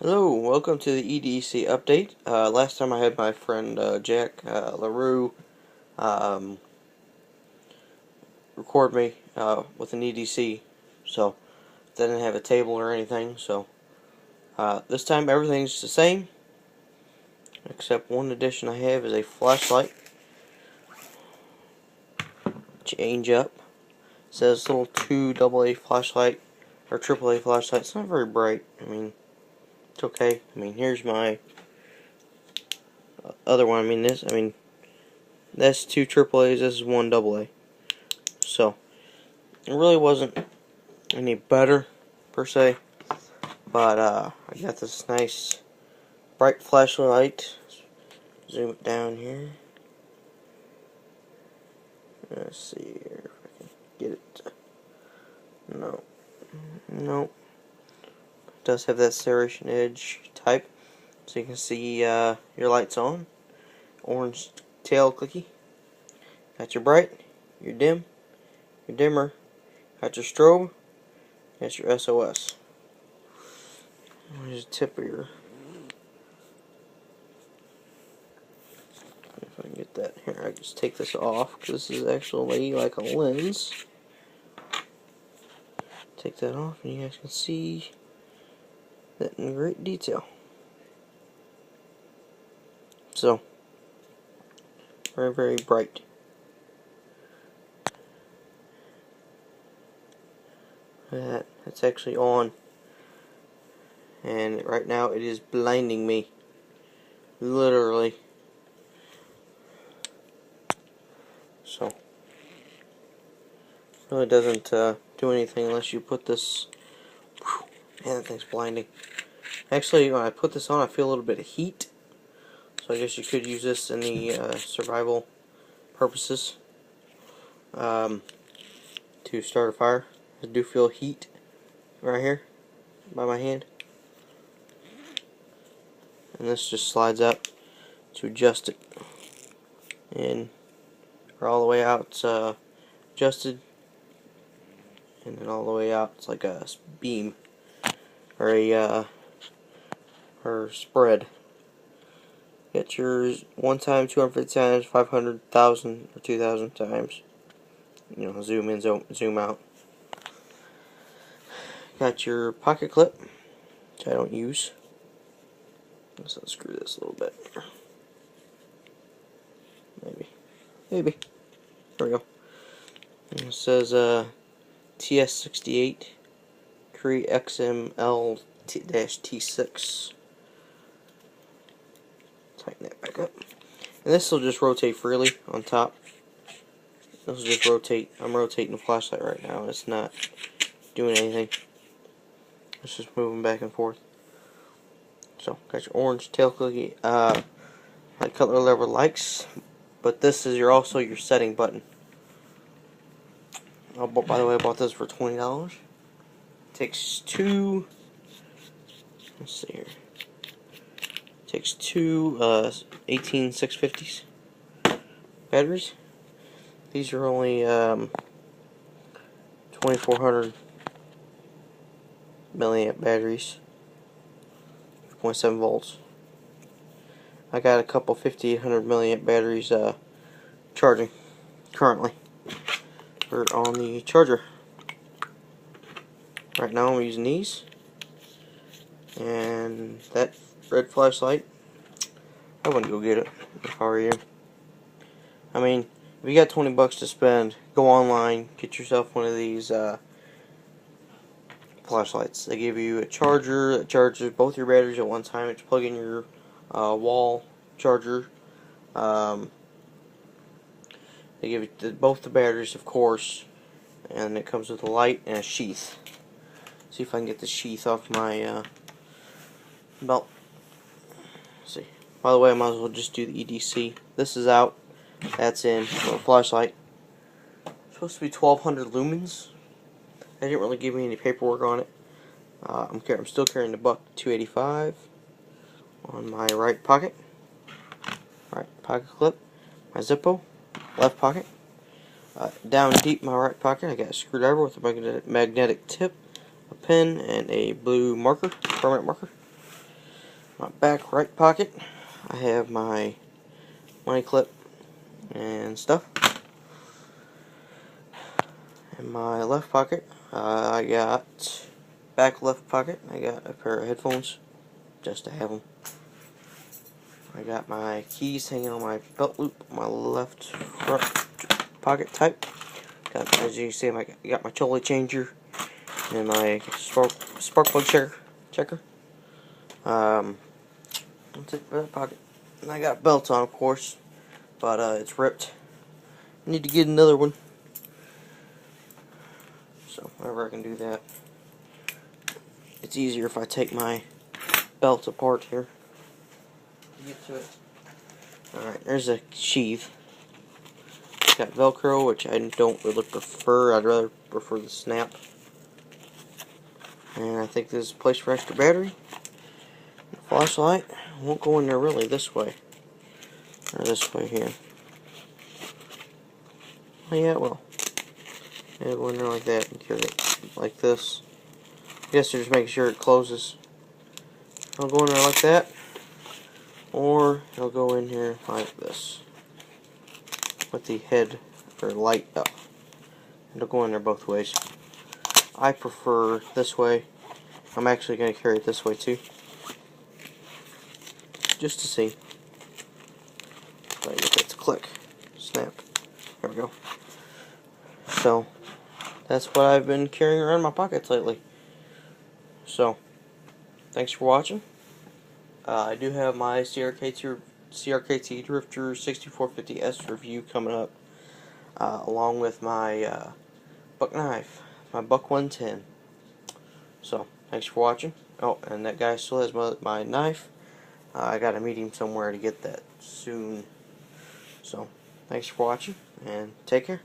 Hello, welcome to the EDC update. Last time I had my friend Jack LaRue record me with an EDC, so they didn't have a table or anything. So this time everything's the same, except one addition I have is a flashlight. Change up. It says little 2 AA flashlight or AAA flashlight. It's not very bright. I mean, it's okay. I mean, here's my other one. That's 2 AAAs. This is 1 AA. So it really wasn't any better per se, but I got this nice bright flashlight. Zoom it down here. Let's see here if I can get it. No. It does have that serration edge type, so you can see your lights on. Orange tail clicky. Got your bright, your dim, your dimmer. Got your strobe. Got your SOS. Here's a tip of your. If I can get that here, I just take this off because this is actually like a lens. Take that off, and you guys can see that in great detail. So, very, very bright. That's actually on, and right now it is blinding me, literally. So really doesn't do anything unless you put this. Man, that thing's blinding. Actually, when I put this on, I feel a little bit of heat, so I guess you could use this in the survival purposes to start a fire. I do feel heat right here by my hand, and this just slides up to adjust it, and all the way out it's adjusted, and then all the way out it's like a beam or a spread. Get yours one time, 250 times, 500,000 or 2,000 times. You know, zoom in, zoom out. Got your pocket clip, which I don't use. Let's unscrew this a little bit. Maybe. There we go. And it says TS68 Cree XML-T6. Tighten that back up. And this will just rotate freely on top. This will just rotate. I'm rotating the flashlight right now, and it's not doing anything. It's just moving back and forth. So, got your orange tail cookie, like color lever likes, but this is also your setting button. By the way, I bought this for $20. Takes two. Let's see here. Takes two 18650s batteries. These are only 2400 milliamp batteries, 0.7 volts. I got a couple 5800 milliamp batteries charging currently. We're on the charger. Right now I'm using these, and that red flashlight, I wouldn't go get it if I were you. I mean, if you got 20 bucks to spend, go online, get yourself one of these flashlights. They give you a charger that charges both your batteries at one time. It's plug in your wall charger. They give you both the batteries, of course, and it comes with a light and a sheath. See if I can get the sheath off my belt. Let's see. By the way, I might as well just do the EDC. This is out. That's in. A flashlight. It's supposed to be 1200 lumens. They didn't really give me any paperwork on it. I'm still carrying the Buck 285 on my right pocket. Right pocket clip. My Zippo. Left pocket. Down deep in my right pocket, I got a screwdriver with a magnetic tip, a pen, and a blue marker, permanent marker. my back right pocket, I have my money clip and stuff. In my left pocket, I got back left pocket. I got a pair of headphones, just to have them. I got my keys hanging on my belt loop, my left front pocket type. Got, as you can see, I got my trolley changer and my spark plug checker. That's it for that pocket. And I got belts on, of course, but it's ripped. I need to get another one. So whenever I can do that, it's easier if I take my belt apart here. Get to it. Alright, there's a sheath. It's got Velcro, which I don't really prefer. I'd rather prefer the snap. And I think this is a place for extra battery. Flashlight won't go in there really this way. Or this way here. Oh yeah, it will. It'll go in there like that and carry it like this. I guess you're just making sure it closes. It'll go in there like that. Or it'll go in here like this. With the head or light up. It'll go in there both ways. I prefer this way. I'm actually going to carry it this way too. Just to see. If I get that to click. Snap. There we go. So, that's what I've been carrying around in my pockets lately. So, thanks for watching. I do have my CRKT Drifter 6450S review coming up, along with my buck knife, my Buck 110. So, thanks for watching. Oh, and that guy still has my knife. I gotta meet him somewhere to get that soon. So, thanks for watching, and take care.